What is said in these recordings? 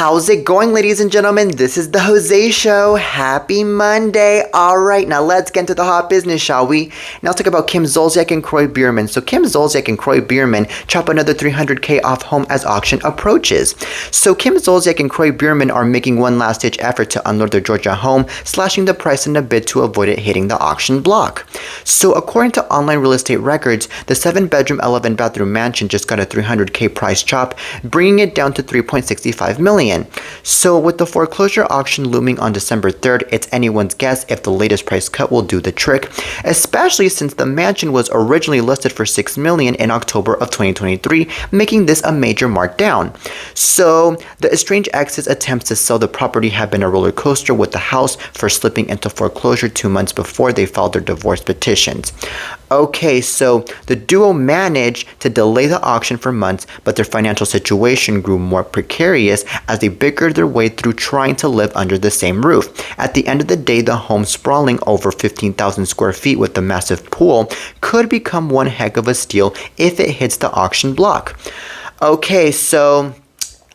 How's it going, ladies and gentlemen? This is the Jose Show. Happy Monday. All right, now let's get into the hot business, shall we? Now let's talk about Kim Zolciak and Kroy Biermann. So Kim Zolciak and Kroy Biermann chop another $300K off home as auction approaches. So Kim Zolciak and Kroy Biermann are making one last-ditch effort to unload their Georgia home, slashing the price in a bid to avoid it hitting the auction block. So according to online real estate records, the 7-bedroom, 11-bathroom mansion just got a $300K price chop, bringing it down to $3.65 million. So with the foreclosure auction looming on December 3rd, it's anyone's guess if the latest price cut will do the trick, especially since the mansion was originally listed for $6 million in October of 2023, making this a major markdown. So the estranged ex's attempts to sell the property have been a roller coaster, with the house first slipping into foreclosure 2 months before they filed their divorce petitions. Okay, so the duo managed to delay the auction for months, but their financial situation grew more precarious as they bickered their way through trying to live under the same roof. At the end of the day, the home, sprawling over 15,000 square feet with a massive pool, could become one heck of a steal if it hits the auction block. Okay, so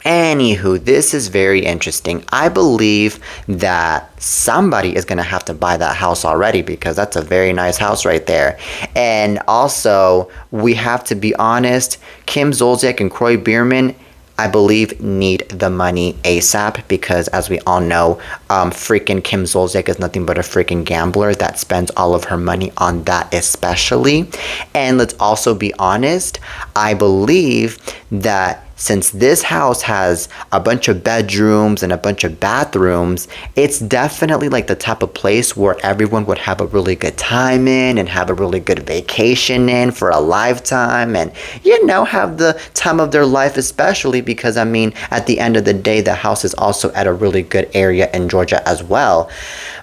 anywho, this is very interesting. I believe that somebody is going to have to buy that house already, because that's a very nice house right there. And also, we have to be honest, Kim Zolciak and Kroy Biermann, I believe, need the money ASAP, because as we all know, freaking Kim Zolciak is nothing but a freaking gambler that spends all of her money on that especially. And let's also be honest, I believe that since this house has a bunch of bedrooms and a bunch of bathrooms, it's definitely like the type of place where everyone would have a really good time in and have a really good vacation in for a lifetime, and, you know, have the time of their life, especially because, I mean, at the end of the day, the house is also at a really good area in Georgia as well.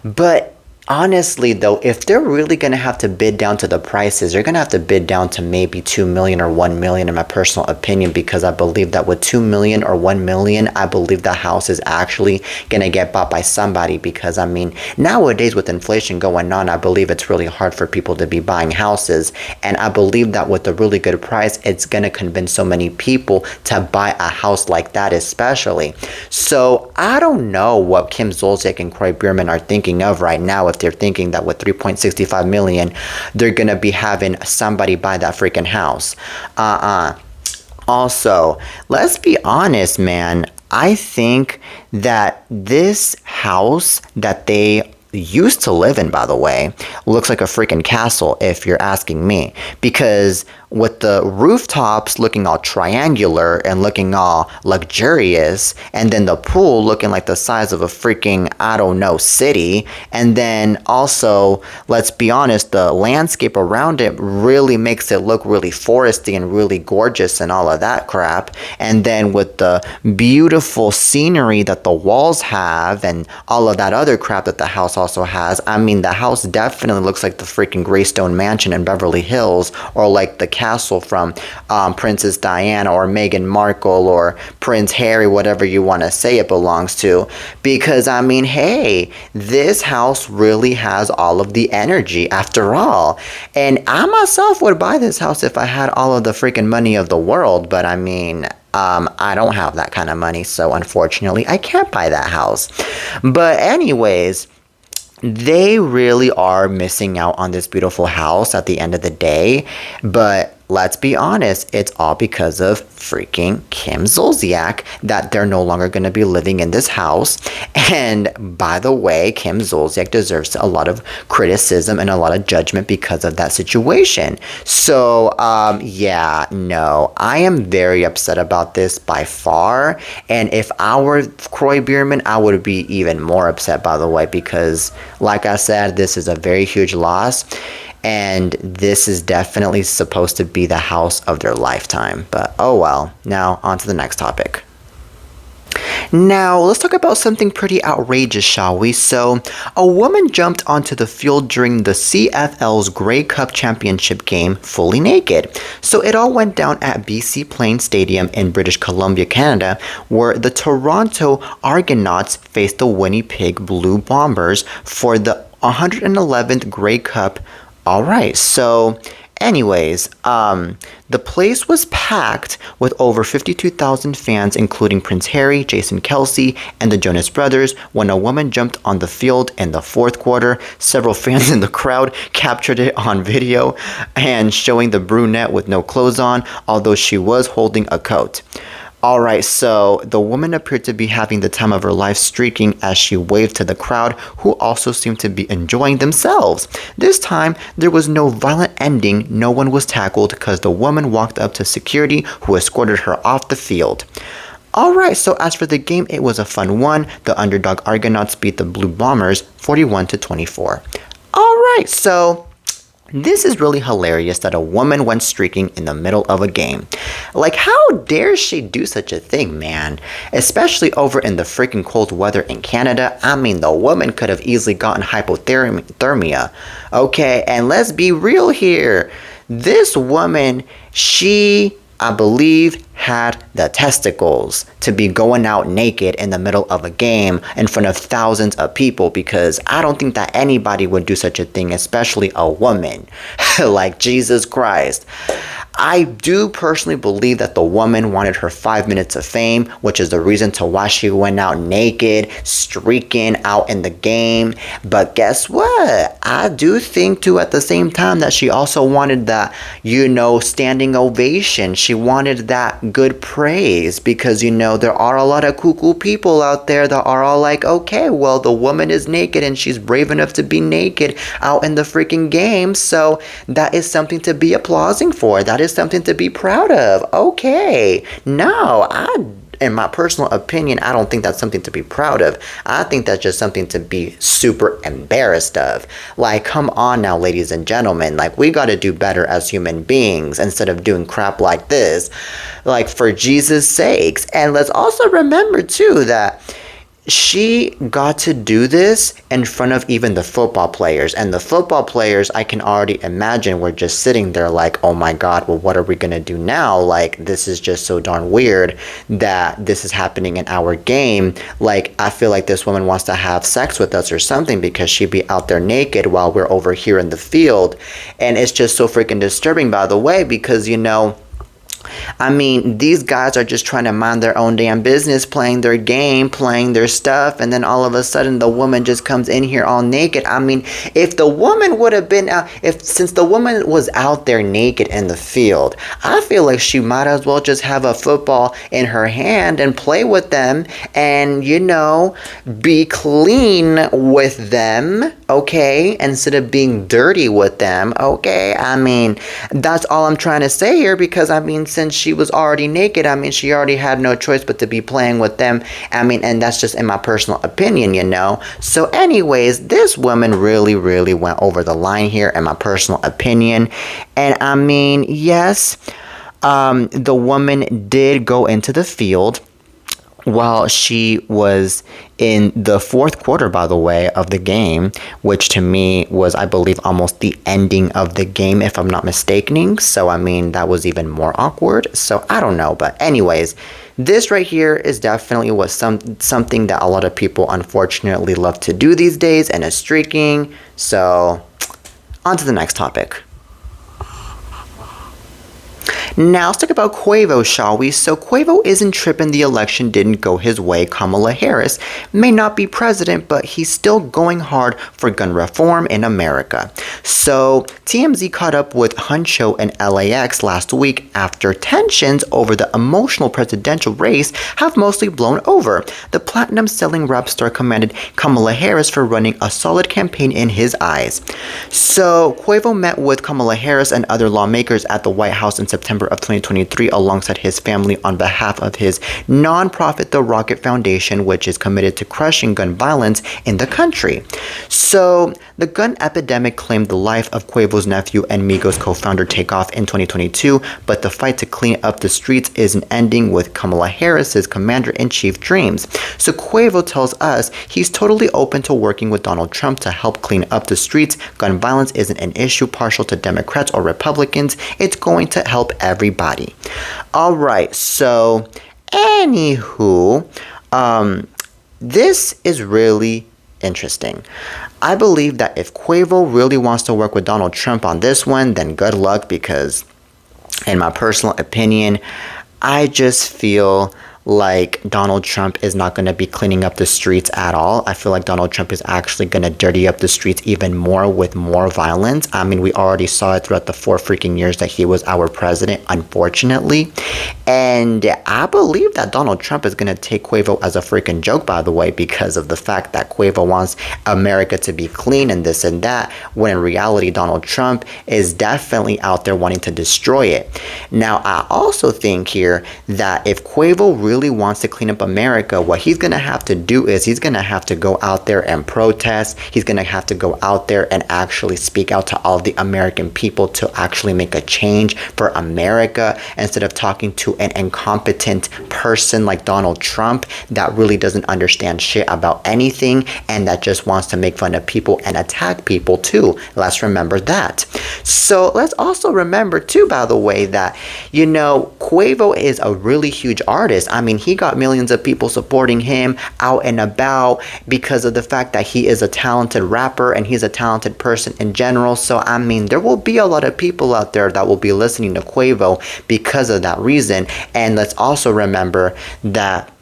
But honestly, though, if they're really going to have to bid down to the prices, they're going to have to bid down to maybe $2 million or $1 million, in my personal opinion, because I believe that with $2 million or $1 million, I believe the house is actually going to get bought by somebody, because, I mean, nowadays with inflation going on, I believe it's really hard for people to be buying houses, and I believe that with a really good price, it's going to convince so many people to buy a house like that especially. So I don't know what Kim Zolciak and Kroy Biermann are thinking of right now, if they're thinking that with $3.65 million, they're going to be having somebody buy that freaking house. Also, let's be honest, man. I think that this house that they used to live in, by the way, looks like a freaking castle, if you're asking me, because with the rooftops looking all triangular and looking all luxurious, and then the pool looking like the size of a freaking, I don't know, city, and then also, let's be honest, the landscape around it really makes it look really foresty and really gorgeous and all of that crap, and then with the beautiful scenery that the walls have and all of that other crap that the house also has, I mean, the house definitely looks like the freaking Greystone Mansion in Beverly Hills, or like the castle from Princess Diana or Meghan Markle or Prince Harry, whatever you want to say it belongs to. Because, I mean, hey, this house really has all of the energy after all. And I myself would buy this house if I had all of the freaking money of the world, but I mean, I don't have that kind of money, so unfortunately I can't buy that house. But anyways, they really are missing out on this beautiful house at the end of the day. But let's be honest, it's all because of freaking Kim Zolciak that they're no longer going to be living in this house. And by the way, Kim Zolciak deserves a lot of criticism and a lot of judgment because of that situation. So, yeah, no, I am very upset about this by far. And if I were Kroy Biermann, I would be even more upset, by the way, because, like I said, this is a very huge loss. And this is definitely supposed to be the house of their lifetime. But oh well. Now on to the next topic. Now, let's talk about something pretty outrageous, shall we? So, a woman jumped onto the field during the CFL's Grey Cup Championship game fully naked. So, it all went down at BC Plain Stadium in British Columbia, Canada, where the Toronto Argonauts faced the Winnipeg Blue Bombers for the 111th Grey Cup. All right, so Anyways, the place was packed with over 52,000 fans, including Prince Harry, Jason Kelsey, and the Jonas Brothers, when a woman jumped on the field in the fourth quarter. Several fans in the crowd captured it on video and showing the brunette with no clothes on, although she was holding a coat. Alright, so the woman appeared to be having the time of her life streaking as she waved to the crowd, who also seemed to be enjoying themselves. This time, there was no violent ending, no one was tackled because the woman walked up to security who escorted her off the field. Alright, so as for the game, it was a fun one. The underdog Argonauts beat the Blue Bombers 41-24. Alright, so this is really hilarious that a woman went streaking in the middle of a game. Like, how dare she do such a thing, man? Especially over in the freaking cold weather in Canada. I mean, the woman could have easily gotten hypothermia. Okay, and let's be real here. This woman, I believe, had the testicles to be going out naked in the middle of a game in front of thousands of people, because I don't think that anybody would do such a thing, especially a woman. Like, Jesus Christ. I do personally believe that the woman wanted her 5 minutes of fame, which is the reason to why she went out naked, streaking out in the game. But guess what? I do think too at the same time that she also wanted that, standing ovation. She wanted that good praise because, there are a lot of cuckoo people out there that are all like, okay, well, the woman is naked and she's brave enough to be naked out in the freaking game. So that is something to be applauding for. That is something to be proud of. Okay. No, in my personal opinion, I don't think that's something to be proud of. I think that's just something to be super embarrassed of. Like, come on now, ladies and gentlemen. Like, we got to do better as human beings instead of doing crap like this. Like, for Jesus' sakes. And let's also remember, too, that she got to do this in front of even the football players. And the football players, I can already imagine, were just sitting there like, oh my God, well, what are we going to do now? Like, this is just so darn weird that this is happening in our game. Like, I feel like this woman wants to have sex with us or something because she'd be out there naked while we're over here in the field. And it's just so freaking disturbing, by the way, because, I mean, these guys are just trying to mind their own damn business, playing their game, playing their stuff, and then all of a sudden the woman just comes in here all naked. I mean, if the woman would have been out, since the woman was out there naked in the field, I feel like she might as well just have a football in her hand and play with them and, be clean with them, okay, instead of being dirty with them, okay? I mean, that's all I'm trying to say here, because, I mean, since she was already naked, I mean, she already had no choice but to be playing with them. I mean, and that's just in my personal opinion, So anyways, this woman really, really went over the line here in my personal opinion. And I mean, yes, the woman did go into the field while she was in the fourth quarter, by the way, of the game, which to me was, I believe, almost the ending of the game, if I'm not mistaken. So, I mean, that was even more awkward. So, I don't know. But anyways, this right here is definitely something that a lot of people, unfortunately, love to do these days, and is streaking. So, on to the next topic. Now let's talk about Quavo, shall we? So Quavo isn't tripping the election didn't go his way. Kamala Harris may not be president, but he's still going hard for gun reform in America. So TMZ caught up with Huncho in LAX last week after tensions over the emotional presidential race have mostly blown over. The platinum-selling rap star commended Kamala Harris for running a solid campaign in his eyes. So Quavo met with Kamala Harris and other lawmakers at the White House in September of 2023 alongside his family on behalf of his nonprofit The Rocket Foundation, which is committed to crushing gun violence in the country. So the gun epidemic claimed the life of Quavo's nephew and Migos co-founder Takeoff in 2022, but the fight to clean up the streets isn't ending with Kamala Harris's commander-in-chief dreams. So Quavo tells us he's totally open to working with Donald Trump to help clean up the streets. Gun violence isn't an issue partial to Democrats or Republicans. It's going to help everybody. All right, so anywho, this is really Interesting. I believe that if Quavo really wants to work with Donald Trump on this one, then good luck because, in my personal opinion, I just feel like Donald Trump is not going to be cleaning up the streets at all. I feel like Donald Trump is actually going to dirty up the streets even more with more violence. I mean, we already saw it throughout the 4 freaking years that he was our president, unfortunately. And I believe that Donald Trump is going to take Quavo as a freaking joke, by the way, because of the fact that Quavo wants America to be clean and this and that, when in reality, Donald Trump is definitely out there wanting to destroy it. Now, I also think here that if Quavo really wants to clean up America, what he's going to have to do is he's going to have to go out there and protest. He's going to have to go out there and actually speak out to all the American people to actually make a change for America instead of talking to an incompetent person like Donald Trump that really doesn't understand shit about anything and that just wants to make fun of people and attack people too. Let's remember that. So let's also remember too, by the way, that, you know, Quavo is a really huge artist. I mean, he got millions of people supporting him out and about because of the fact that he is a talented rapper and he's a talented person in general. So, I mean, there will be a lot of people out there that will be listening to Quavo because of that reason. And let's also remember that,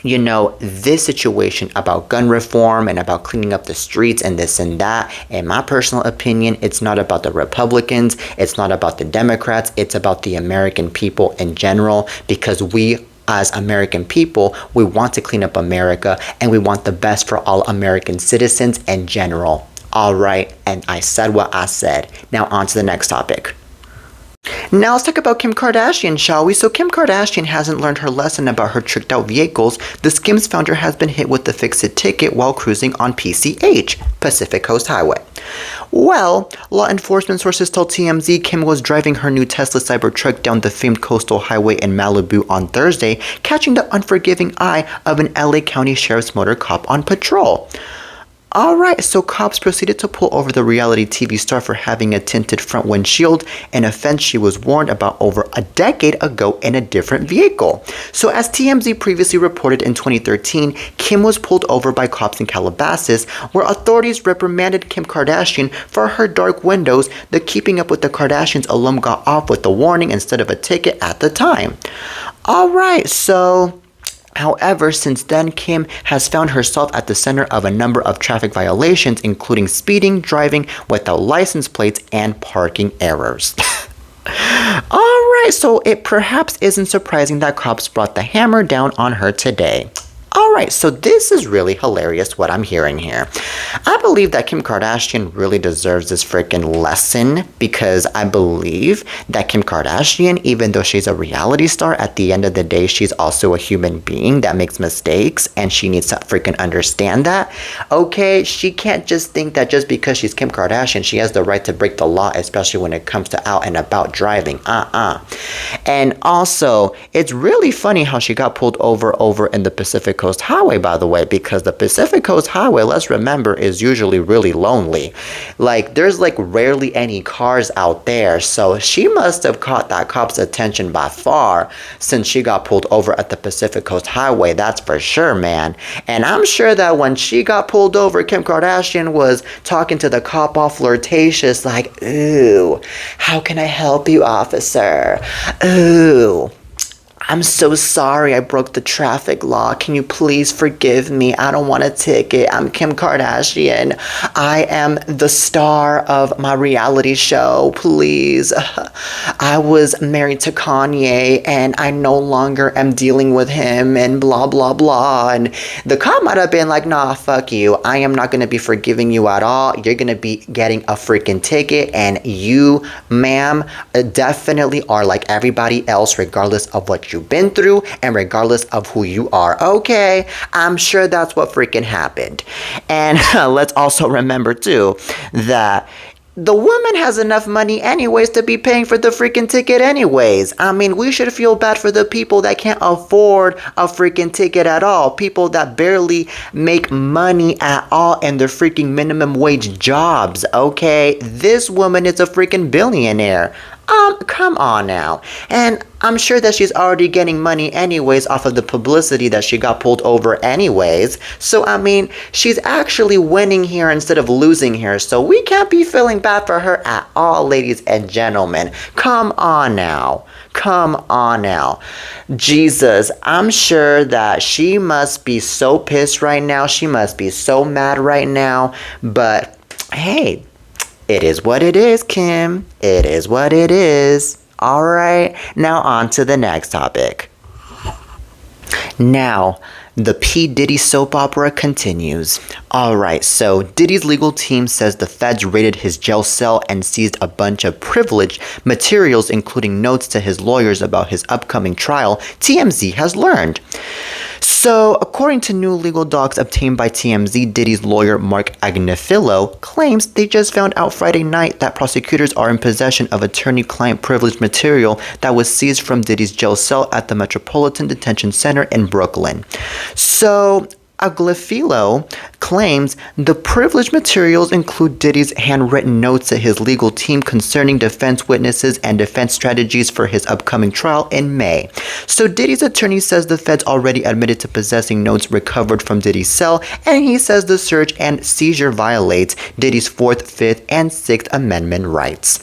you know, this situation about gun reform and about cleaning up the streets and this and that, in my personal opinion, it's not about the Republicans, it's not about the Democrats, it's about the American people in general, because we as American people, we want to clean up America and we want the best for all American citizens in general. All right, and I said what I said. Now on to the next topic. Now let's talk about Kim Kardashian, shall we? So Kim Kardashian hasn't learned her lesson about her tricked out vehicles. The Skims founder has been hit with the fix-it ticket while cruising on PCH, Pacific Coast Highway. Well, law enforcement sources told TMZ Kim was driving her new Tesla Cybertruck down the famed coastal highway in Malibu on Thursday, catching the unforgiving eye of an LA County Sheriff's motor cop on patrol. Alright, so cops proceeded to pull over the reality TV star for having a tinted front windshield, an offense she was warned about over a decade ago in a different vehicle. So as TMZ previously reported in 2013, Kim was pulled over by cops in Calabasas, where authorities reprimanded Kim Kardashian for her dark windows. The Keeping Up with the Kardashians alum got off with a warning instead of a ticket at the time. Alright, so however, since then, Kim has found herself at the center of a number of traffic violations, including speeding, driving without license plates, and parking errors. Alright, so it perhaps isn't surprising that cops brought the hammer down on her today. Alright, so this is really hilarious what I'm hearing here. I believe that Kim Kardashian really deserves this freaking lesson because I believe that Kim Kardashian, even though she's a reality star, at the end of the day, she's also a human being that makes mistakes and she needs to freaking understand that. Okay, she can't just think that just because she's Kim Kardashian, she has the right to break the law, especially when it comes to out and about driving. And also, it's really funny how she got pulled over in the Pacific Coast Highway, by the way, because the Pacific Coast Highway, let's remember, is usually really lonely. Like, there's like rarely any cars out there, so she must have caught that cop's attention by far since she got pulled over at the Pacific Coast Highway, that's for sure, man. And I'm sure that when she got pulled over, Kim Kardashian was talking to the cop all flirtatious, like, ooh, how can I help you, officer? Ooh, I'm so sorry I broke the traffic law. Can you please forgive me? I don't want a ticket. I'm Kim Kardashian. I am the star of my reality show. Please. I was married to Kanye and I no longer am dealing with him and blah, blah, blah. And the cop might have been like, nah, fuck you. I am not going to be forgiving you at all. You're going to be getting a freaking ticket. And you, ma'am, definitely are like everybody else, regardless of what you've been through and regardless of who you are. Okay, I'm sure that's what freaking happened. And let's also remember too that the woman has enough money anyways to be paying for the freaking ticket anyways. I mean, we should feel bad for the people that can't afford a freaking ticket at all. People that barely make money at all in their freaking minimum wage jobs, okay? This woman is a freaking billionaire. Come on now. And I'm sure that she's already getting money anyways off of the publicity that she got pulled over anyways. So, I mean, she's actually winning here instead of losing here. So we can't be feeling bad for her at all, ladies and gentlemen. Come on now. Come on now. Jesus, I'm sure that she must be so pissed right now. She must be so mad right now. But, hey, it is what it is, Kim. It is what it is. All right, now on to the next topic. Now, the P. Diddy soap opera continues. Alright, so Diddy's legal team says the feds raided his jail cell and seized a bunch of privileged materials, including notes to his lawyers about his upcoming trial, TMZ has learned. So, according to new legal docs obtained by TMZ, Diddy's lawyer Mark Agnifilo claims they just found out Friday night that prosecutors are in possession of attorney-client privileged material that was seized from Diddy's jail cell at the Metropolitan Detention Center in Brooklyn. So, Aglifilo claims the privileged materials include Diddy's handwritten notes to his legal team concerning defense witnesses and defense strategies for his upcoming trial in May. So Diddy's attorney says the feds already admitted to possessing notes recovered from Diddy's cell, and he says the search and seizure violates Diddy's 4th, 5th, and 6th Amendment rights.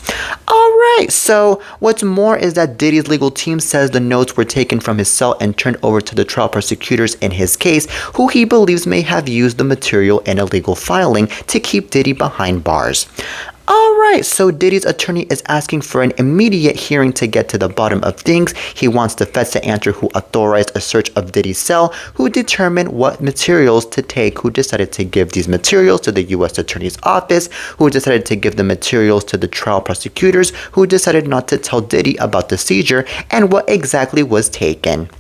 Alright, so what's more is that Diddy's legal team says the notes were taken from his cell and turned over to the trial prosecutors in his case, who he believes may have used the material in illegal filing to keep Diddy behind bars. Alright, so Diddy's attorney is asking for an immediate hearing to get to the bottom of things. He wants the feds to answer who authorized a search of Diddy's cell, who determined what materials to take, who decided to give these materials to the U.S. Attorney's Office, who decided to give the materials to the trial prosecutors, who decided not to tell Diddy about the seizure, and what exactly was taken.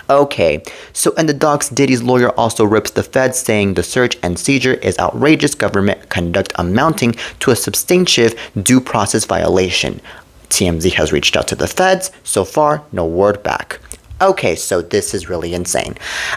Okay, so in the docs, Diddy's lawyer also rips the feds, saying the search and seizure is outrageous government conduct amounting to a substantive due process violation. TMZ has reached out to the feds. So far, no word back. Okay, so this is really insane.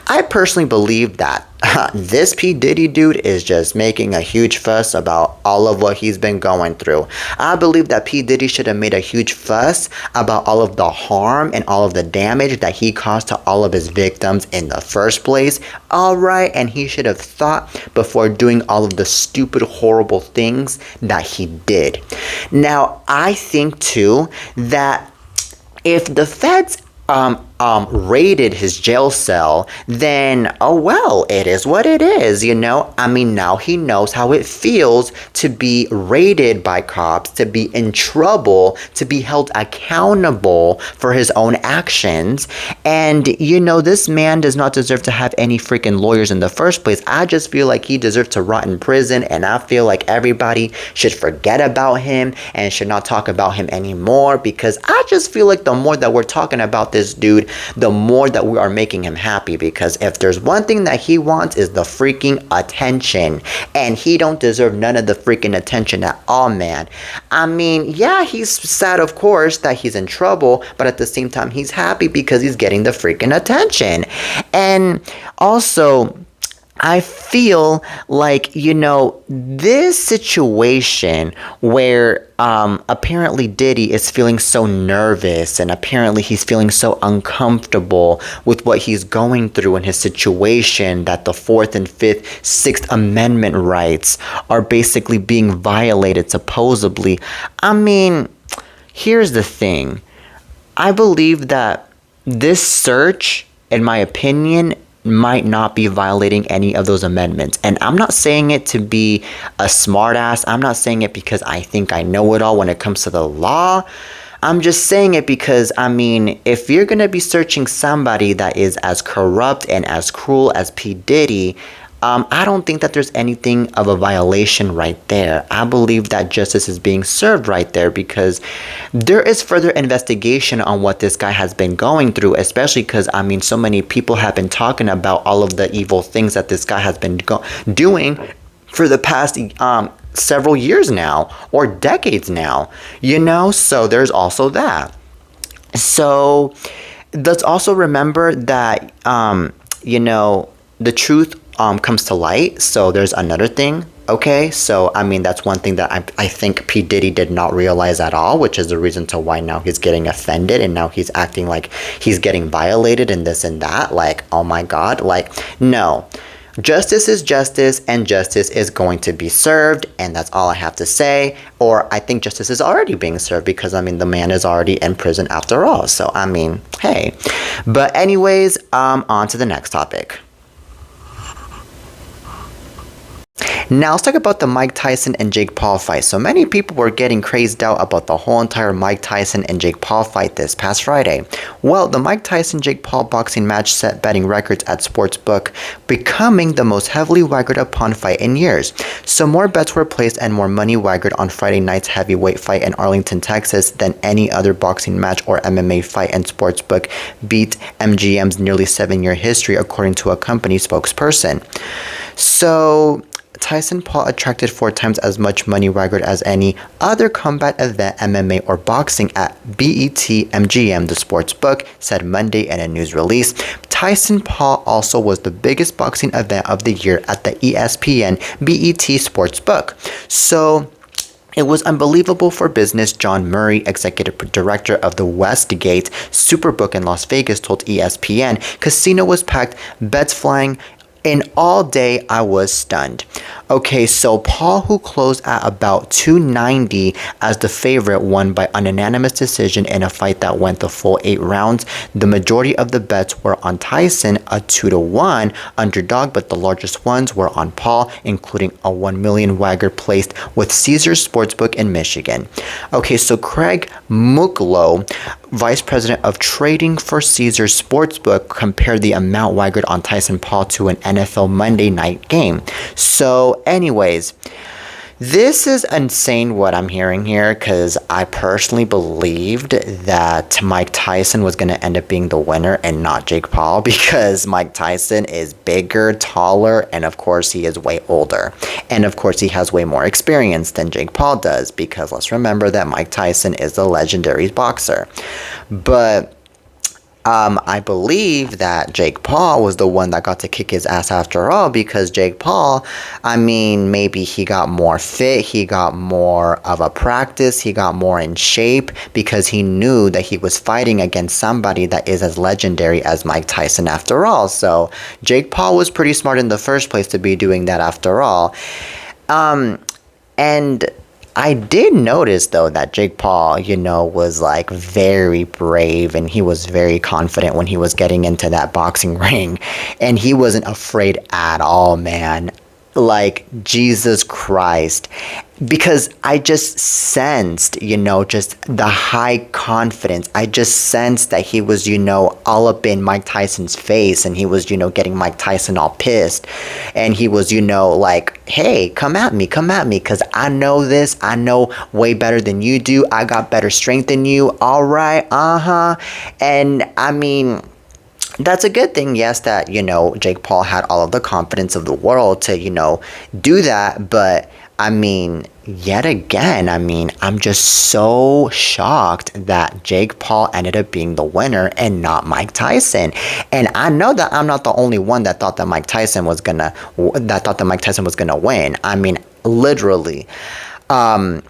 I personally believe that this P. Diddy dude is just making a huge fuss about all of what he's been going through. I believe that P. Diddy should have made a huge fuss about all of the harm and all of the damage that he caused to all of his victims in the first place. Alright, and he should have thought before doing all of the stupid, horrible things that he did. Now, I think too that if the feds raided his jail cell, then, oh well, it is what it is, you know? I mean, now he knows how it feels to be raided by cops, to be in trouble, to be held accountable for his own actions. And, you know, this man does not deserve to have any freaking lawyers in the first place. I just feel like he deserves to rot in prison, and I feel like everybody should forget about him and should not talk about him anymore, because I just feel like the more that we're talking about this dude, the more that we are making him happy, because if there's one thing that he wants is the freaking attention, and he don't deserve none of the freaking attention at all, man. I mean, yeah, he's sad, of course, that he's in trouble, but at the same time, he's happy because he's getting the freaking attention. And also, I feel like, you know, this situation where apparently Diddy is feeling so nervous, and apparently he's feeling so uncomfortable with what he's going through in his situation, that the 4th and 5th, 6th Amendment rights are basically being violated, supposedly. I mean, here's the thing. I believe that this search, in my opinion, might not be violating any of those amendments. And I'm not saying it to be a smartass. I'm not saying it because I think I know it all when it comes to the law. I'm just saying it because, I mean, if you're going to be searching somebody that is as corrupt and as cruel as P. Diddy, I don't think that there's anything of a violation right there. I believe that justice is being served right there, because there is further investigation on what this guy has been going through, especially because, I mean, so many people have been talking about all of the evil things that this guy has been doing for the past several years now, or decades now, you know? So there's also that. So let's also remember that, you know, the truth comes to light. So there's another thing Okay, so I mean, that's one thing that I think P. Diddy did not realize at all, which is the reason to why now he's getting offended and now he's acting like he's getting violated and this and that. Like, oh my God, like, no. Justice is justice, and justice is going to be served, and that's all I have to say. Or I think justice is already being served because, I mean, the man is already in prison after all. So, I mean, hey. But anyways, on to the next topic. Now let's talk about the Mike Tyson and Jake Paul fight. So many people were getting crazed out about the whole entire Mike Tyson and Jake Paul fight this past Friday. Well, the Mike Tyson-Jake Paul boxing match set betting records at Sportsbook, becoming the most heavily wagered upon fight in years. So more bets were placed and more money wagered on Friday night's heavyweight fight in Arlington, Texas than any other boxing match or MMA fight, and Sportsbook beat MGM's nearly 7-year history, according to a company spokesperson. So Tyson Paul attracted 4 times as much money wagered as any other combat event, MMA or boxing at BET MGM, the sports book said Monday in a news release. Tyson Paul also was the biggest boxing event of the year at the ESPN BET sports book. So it was unbelievable for business. John Murray, executive director of the Westgate Superbook in Las Vegas, told ESPN, "Casino was packed, bets flying in all day. I was stunned." Okay, so Paul, who closed at about 290 as the favorite, won by an unanimous decision in a fight that went the full 8 rounds. The majority of the bets were on Tyson, a 2-1 underdog, but the largest ones were on Paul, including a 1 million wager placed with Caesars Sportsbook in Michigan. Okay, so Craig Muklo, vice president of trading for Caesars Sportsbook, compared the amount wagered on Tyson Paul to an NFL Monday night game. So anyways, this is insane what I'm hearing here, because I personally believed that Mike Tyson was going to end up being the winner and not Jake Paul, because Mike Tyson is bigger, taller, and of course he is way older. And of course he has way more experience than Jake Paul does, because let's remember that Mike Tyson is a legendary boxer. But I believe that Jake Paul was the one that got to kick his ass after all, because Jake Paul, I mean, maybe he got more fit, he got more of a practice, he got more in shape, because he knew that he was fighting against somebody that is as legendary as Mike Tyson after all. So Jake Paul was pretty smart in the first place to be doing that after all. And I did notice, though, that Jake Paul, was like very brave, and he was very confident when he was getting into that boxing ring, and he wasn't afraid at all, man. Like, Jesus Christ. Because I just sensed, just the high confidence. I just sensed that he was, all up in Mike Tyson's face, and he was, getting Mike Tyson all pissed. And he was, like, hey, come at me, because I know this. I know way better than you do. I got better strength than you. All right, And I mean, that's a good thing, yes, that, Jake Paul had all of the confidence of the world to, do that. But I mean, yet again, I'm just so shocked that Jake Paul ended up being the winner and not Mike Tyson. And I know that I'm not the only one that thought that Mike Tyson was gonna win. I mean, literally. And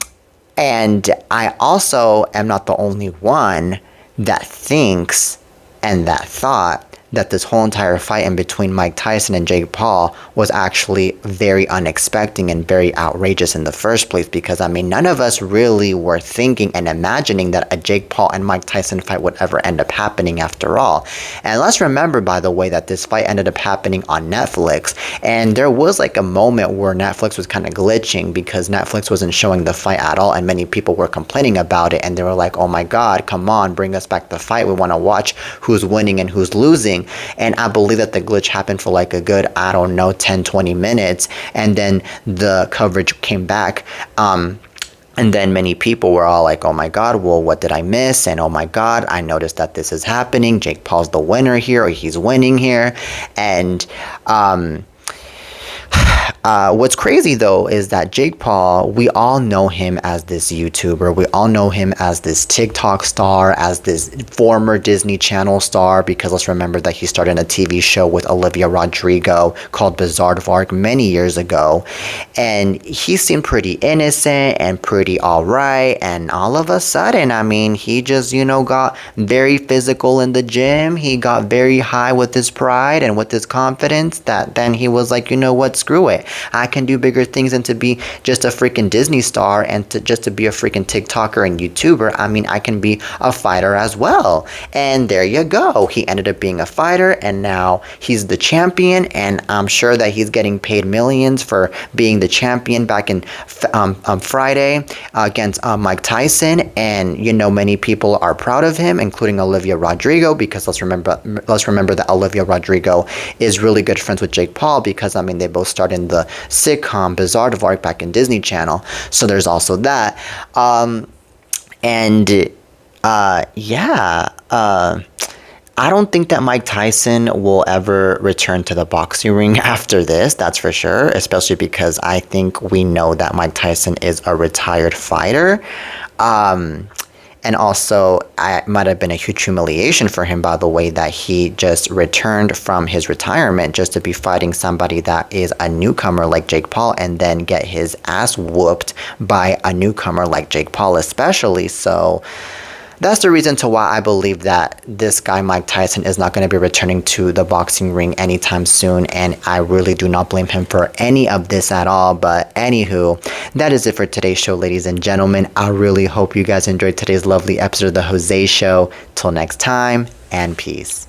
I also am not the only one that thinks and that thought that this whole entire fight in between Mike Tyson and Jake Paul was actually very unexpected and very outrageous in the first place, because none of us really were thinking and imagining that a Jake Paul and Mike Tyson fight would ever end up happening after all. And let's remember, by the way, that this fight ended up happening on Netflix, and there was like a moment where Netflix was kind of glitching because Netflix wasn't showing the fight at all, and many people were complaining about it, and they were like, oh my God, come on, bring us back the fight. We want to watch who's winning and who's losing. And I believe that the glitch happened for like a good, 10-20 minutes, and then the coverage came back. And then many people were all like, oh my God, well, what did I miss? And oh my God, I noticed that this is happening. Jake Paul's the winner here, or he's winning here. And What's crazy though is that Jake Paul, we all know him as this YouTuber. We all know him as this TikTok star, as this former Disney Channel star, because let's remember that he started a TV show with Olivia Rodrigo called Bizaardvark many years ago. And he seemed pretty innocent and pretty alright. And all of a sudden, I mean, he just, got very physical in the gym. He got very high with his pride and with his confidence that then he was like, you know what, screw it. I can do bigger things than to be just a freaking Disney star and to be a freaking TikToker and YouTuber. I mean, I can be a fighter as well. And there you go. He ended up being a fighter and now he's the champion, and I'm sure that he's getting paid millions for being the champion back in Friday against Mike Tyson. And many people are proud of him, including Olivia Rodrigo, because let's remember that Olivia Rodrigo is really good friends with Jake Paul, because I mean they both starred in the sitcom Bizaardvark back in Disney Channel. So there's also that. I don't think that Mike Tyson will ever return to the boxing ring after this, that's for sure, especially because I think we know that Mike Tyson is a retired fighter. And also, it might have been a huge humiliation for him, by the way, that he just returned from his retirement just to be fighting somebody that is a newcomer like Jake Paul, and then get his ass whooped by a newcomer like Jake Paul especially. So that's the reason to why I believe that this guy, Mike Tyson, is not going to be returning to the boxing ring anytime soon. And I really do not blame him for any of this at all. But anywho, that is it for today's show, ladies and gentlemen. I really hope you guys enjoyed today's lovely episode of The Jose Show. Till next time, and peace.